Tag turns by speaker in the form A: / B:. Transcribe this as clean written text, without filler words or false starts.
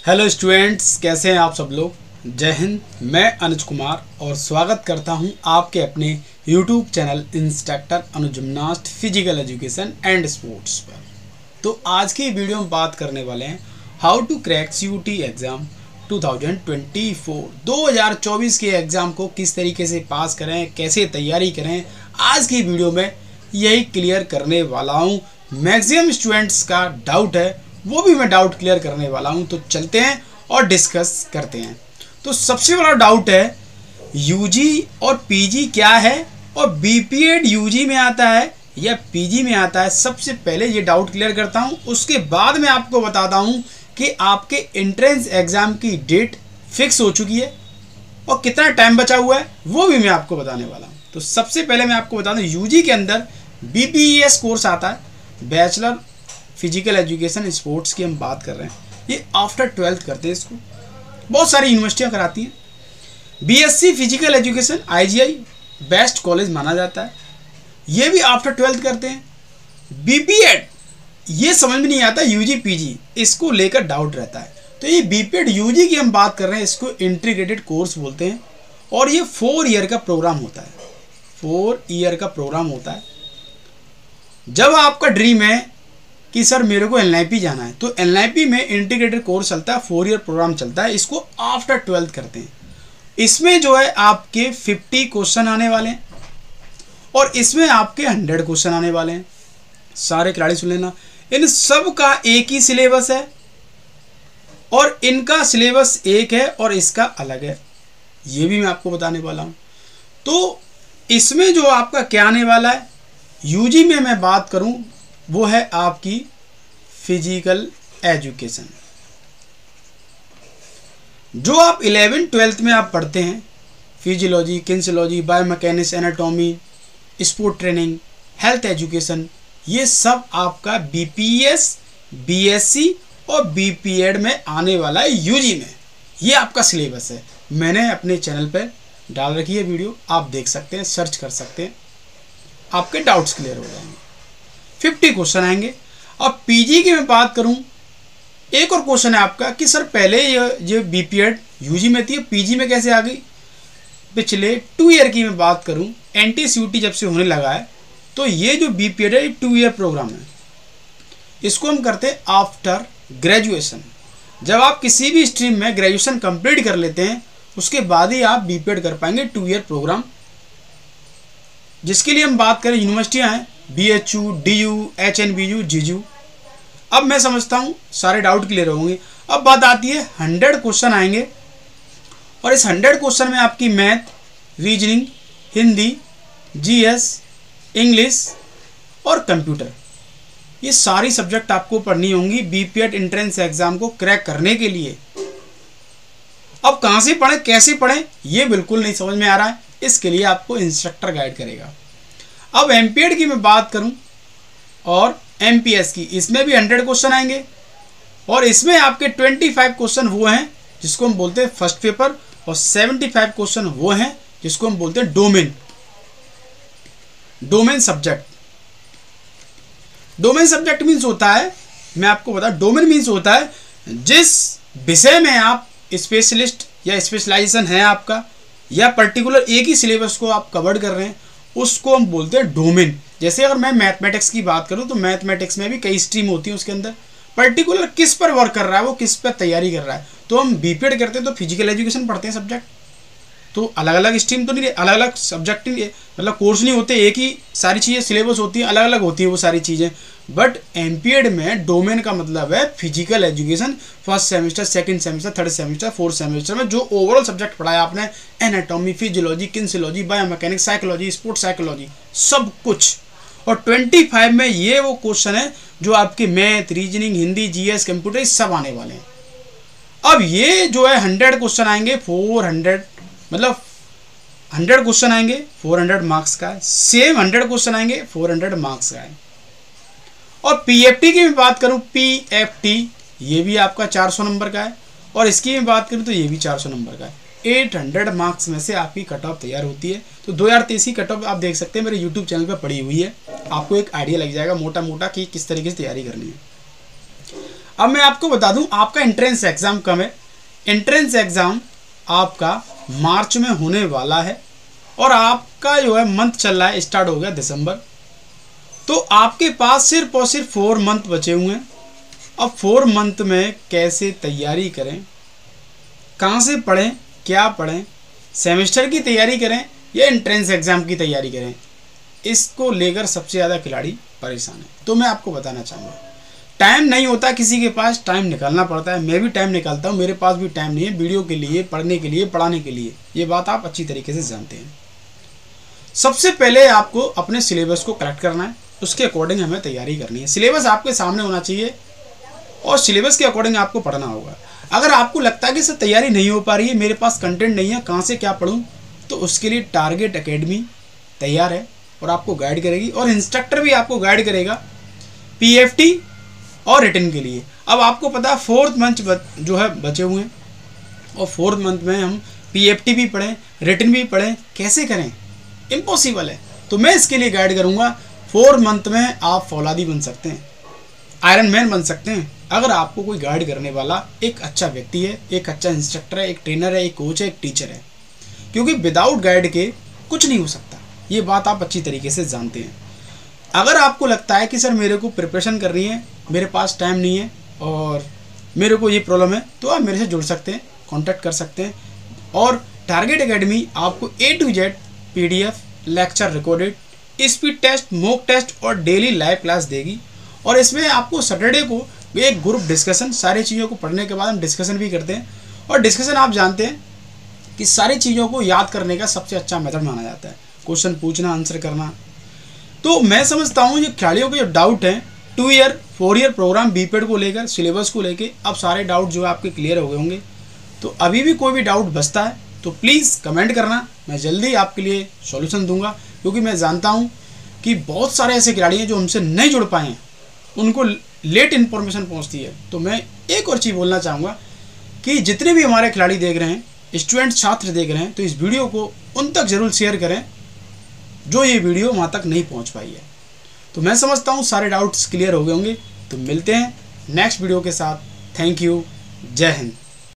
A: Hello students, कैसे हैं आप सब लोग। जय हिंद। मैं अनुज कुमार और स्वागत करता हूं आपके अपने YouTube channel instructor Anuj gymnast physical education and sports पर। तो आज की वीडियो में बात करने वाले हैं how to crack CUT exam 2024 के एग्ज़ाम को किस तरीके से पास करें, कैसे तैयारी करें। आज की वीडियो में यही क्लियर करने वाला हूँ। मैक्सिमम स्टूडेंट्स का डाउट है, वो भी मैं डाउट क्लियर करने वाला हूँ। तो चलते हैं और डिस्कस करते हैं। तो सबसे बड़ा डाउट है UG और PG क्या है और BPED UG में आता है या PG में आता है। सबसे पहले ये डाउट क्लियर करता हूँ, उसके बाद मैं आपको बताता हूँ कि आपके एंट्रेंस एग्ज़ाम की डेट फिक्स हो चुकी है और कितना टाइम बचा हुआ है वो भी मैं आपको बताने वाला हूँ। तो सबसे पहले मैं आपको बता दूँ, UG के अंदर BPES कोर्स आता है, बैचलर फिजिकल एजुकेशन स्पोर्ट्स की हम बात कर रहे हैं। ये आफ्टर 12th करते हैं, इसको बहुत सारी यूनिवर्सिटियां कराती हैं। BSc physical education IGI best college माना जाता है, ये भी आफ्टर 12th करते हैं। BPED ये समझ में नहीं आता, UG PG इसको लेकर डाउट रहता है। तो ये BPED UG की हम बात कर रहे हैं, इसको इंटीग्रेटेड कोर्स बोलते हैं और ये 4 ईयर का प्रोग्राम होता है। 4 ईयर का प्रोग्राम होता है। जब आपका ड्रीम है कि सर मेरे को NIP जाना है, तो NIP में इंटीग्रेटेड कोर्स चलता है, 4 ईयर प्रोग्राम चलता है, इसको आफ्टर 12th करते हैं। इसमें जो है आपके 50 क्वेश्चन आने वाले हैं और इसमें आपके 100 क्वेश्चन आने वाले हैं। सारे खिलाड़ी सुन लेना, इन सब का एक ही सिलेबस है और इनका सिलेबस एक है और इसका अलग है, ये भी मैं आपको बताने वाला हूँ। तो इसमें जो आपका क्या आने वाला है, UG में मैं बात करूँ वो है आपकी फिजिकल एजुकेशन। जो आप 11th 12th में आप पढ़ते हैं, physiology, kinesiology, biomechanics, anatomy, sport training, health education, ये सब आपका BPS, BSc और BPED में आने वाला है UG में। ये आपका सिलेबस है, मैंने अपने चैनल पर डाल रखी है वीडियो, आप देख सकते हैं, सर्च कर सकते हैं, आपके डाउट्स क्लियर हो जाएंगे। 50 क्वेश्चन आएंगे। अब PG की मैं बात करूं, एक और क्वेश्चन है आपका कि सर पहले ये BPED UG में थी, PG में कैसे आ गई। पिछले 2 ईयर की मैं बात करूं, NT-CUT जब से होने लगा है, तो ये जो BPED है 2 ईयर प्रोग्राम है। इसको हम करते हैं आफ्टर ग्रेजुएशन। जब आप किसी भी स्ट्रीम में ग्रेजुएशन कंप्लीट कर लेते हैं, उसके बाद ही आप BPED कर पाएंगे 2 ईयर प्रोग्राम। जिसके लिए हम बात करें, यूनिवर्सिटियाँ हैं BHU, DU, HNBU, GU। अब मैं समझता हूँ सारे डाउट क्लियर होंगे। अब बात आती है 100 क्वेश्चन आएंगे और इस 100 क्वेश्चन में आपकी math, reasoning, Hindi, GS, English और कंप्यूटर, ये सारी सब्जेक्ट आपको पढ़नी होंगी BPED एंट्रेंस एग्जाम को क्रैक करने के लिए। अब कहाँ से पढ़ें, कैसे पढ़ें, ये बिल्कुल नहीं समझ में आ रहा है, इसके लिए आपको इंस्ट्रक्टर गाइड करेगा। अब MPED की मैं बात करूं और MPS की, इसमें भी 100 क्वेश्चन आएंगे और इसमें आपके 25 क्वेश्चन वो हैं जिसको हम बोलते हैं फर्स्ट पेपर और 75 क्वेश्चन वो हैं जिसको हम बोलते हैं domain subject. Domain subject means होता है, मैं आपको बता, डोमेन मीन्स होता है जिस विषय में आप स्पेशलिस्ट या स्पेशलाइजेशन है आपका, या पर्टिकुलर एक ही सिलेबस को आप कवर कर रहे हैं, उसको हम बोलते हैं डोमेन। जैसे अगर मैं मैथमेटिक्स की बात करूं तो मैथमेटिक्स में भी कई स्ट्रीम होती है, उसके अंदर पर्टिकुलर किस पर वर्क कर रहा है, वो किस पर तैयारी कर रहा है। तो हम BPED करते हैं तो फिजिकल एजुकेशन पढ़ते हैं सब्जेक्ट, तो अलग अलग स्ट्रीम तो नहीं, अलग अलग सब्जेक्ट मतलब कोर्स नहीं होते, एक ही सारी चीज़ें सिलेबस होती हैं, अलग अलग होती है वो सारी चीज़ें। बट MPED में डोमेन का मतलब है physical education, first semester, second semester, third semester, fourth semester में जो ओवरऑल सब्जेक्ट पढ़ाया आपने, anatomy, physiology, kinesiology, biomechanics, psychology, sports psychology, सब कुछ। और 25 में ये वो क्वेश्चन है जो आपके math, reasoning, Hindi, GS, computer सब आने वाले हैं। अब ये जो है 100 क्वेश्चन आएंगे, 400 मतलब 100 क्वेश्चन आएंगे 400 मार्क्स का है, सेम 100 क्वेश्चन आएंगे 400 मार्क्स का है। और PFT की मैं बात करूं, PFT ये भी आपका 400 नंबर का है और इसकी मैं बात करूं तो ये भी 400 नंबर का है। 800 मार्क्स में से आपकी कट ऑफ तैयार होती है। तो 2023 की कट ऑफ आप देख सकते हैं, मेरे यूट्यूब चैनल पर पड़ी हुई है, आपको एक आइडिया लग जाएगा मोटा मोटा कि किस तरीके से तैयारी करनी है। अब मैं आपको बता दूं आपका एंट्रेंस एग्ज़ाम कब है। एंट्रेंस एग्ज़ाम आपका मार्च में होने वाला है और आपका जो है मंथ चल रहा है, स्टार्ट हो गया दिसंबर। तो आपके पास सिर्फ और सिर्फ 4 मंथ बचे हुए हैं। अब 4 मंथ में कैसे तैयारी करें, कहाँ से पढ़ें, क्या पढ़ें, सेमेस्टर की तैयारी करें या एंट्रेंस एग्ज़ाम की तैयारी करें, इसको लेकर सबसे ज़्यादा खिलाड़ी परेशान है। तो मैं आपको बताना चाहूँगा, टाइम नहीं होता किसी के पास, टाइम निकालना पड़ता है। मैं भी टाइम निकालता हूँ, मेरे पास भी टाइम नहीं है वीडियो के लिए, पढ़ने के लिए, पढ़ाने के लिए। ये बात आप अच्छी तरीके से जानते हैं। सबसे पहले आपको अपने सिलेबस को करेक्ट करना है, उसके अकॉर्डिंग हमें तैयारी करनी है। सिलेबस आपके सामने होना चाहिए और सिलेबस के अकॉर्डिंग आपको पढ़ना होगा। अगर आपको लगता है कि सर तैयारी नहीं हो पा रही है, मेरे पास कंटेंट नहीं है, कहाँ से क्या पढ़ूँ, तो उसके लिए टारगेट एकेडमी तैयार है और आपको गाइड करेगी और इंस्ट्रक्टर भी आपको गाइड करेगा PFT और रिटन के लिए। अब आपको पता है 4th मंथ जो है बचे हुए हैं और 4th मंथ में हम PFT भी पढ़ें, रिटन भी पढ़ें, कैसे करें, इम्पॉसिबल है। तो मैं इसके लिए गाइड करूँगा। 4 मंथ में आप फौलादी बन सकते हैं, आयरन मैन बन सकते हैं, अगर आपको कोई गाइड करने वाला एक अच्छा व्यक्ति है, एक अच्छा इंस्ट्रक्टर है, एक ट्रेनर है, एक कोच है, एक टीचर है। क्योंकि विदाउट गाइड के कुछ नहीं हो सकता, ये बात आप अच्छी तरीके से जानते हैं। अगर आपको लगता है कि सर मेरे को प्रिपरेशन करनी है, मेरे पास टाइम नहीं है और मेरे को ये प्रॉब्लम है, तो आप मेरे से जुड़ सकते हैं, कांटेक्ट कर सकते हैं। और टारगेट एकेडमी आपको A to Z PDF, lecture recorded, speed test, mock test और डेली लाइव क्लास देगी। और इसमें आपको सैटरडे को एक ग्रुप डिस्कशन, सारी चीज़ों को पढ़ने के बाद हम डिस्कशन भी करते हैं। और डिस्कशन आप जानते हैं कि सारी चीज़ों को याद करने का सबसे अच्छा मेथड माना जाता है, क्वेश्चन पूछना, आंसर करना। तो मैं समझता हूँ ये खिलाड़ियों के जो डाउट हैं 2 ईयर 4 ईयर प्रोग्राम बीपेड को लेकर, सिलेबस को लेकर, अब सारे डाउट जो है आपके क्लियर हो गए होंगे। तो अभी भी कोई भी डाउट बचता है तो प्लीज़ कमेंट करना, मैं जल्दी आपके लिए सॉल्यूशन दूंगा। क्योंकि मैं जानता हूँ कि बहुत सारे ऐसे खिलाड़ी हैं जो हमसे नहीं जुड़ पाए हैं, उनको लेट इन्फॉर्मेशन पहुँचती है। तो मैं एक और चीज़ बोलना चाहूँगा कि जितने भी हमारे खिलाड़ी देख रहे हैं, स्टूडेंट छात्र देख रहे हैं, तो इस वीडियो को उन तक ज़रूर शेयर करें जो ये वीडियो वहाँ तक नहीं पहुँच पाई है। तो मैं समझता हूँ सारे डाउट्स क्लियर हो गए होंगे। तो मिलते हैं नेक्स्ट वीडियो के साथ। थैंक यू, जय हिंद।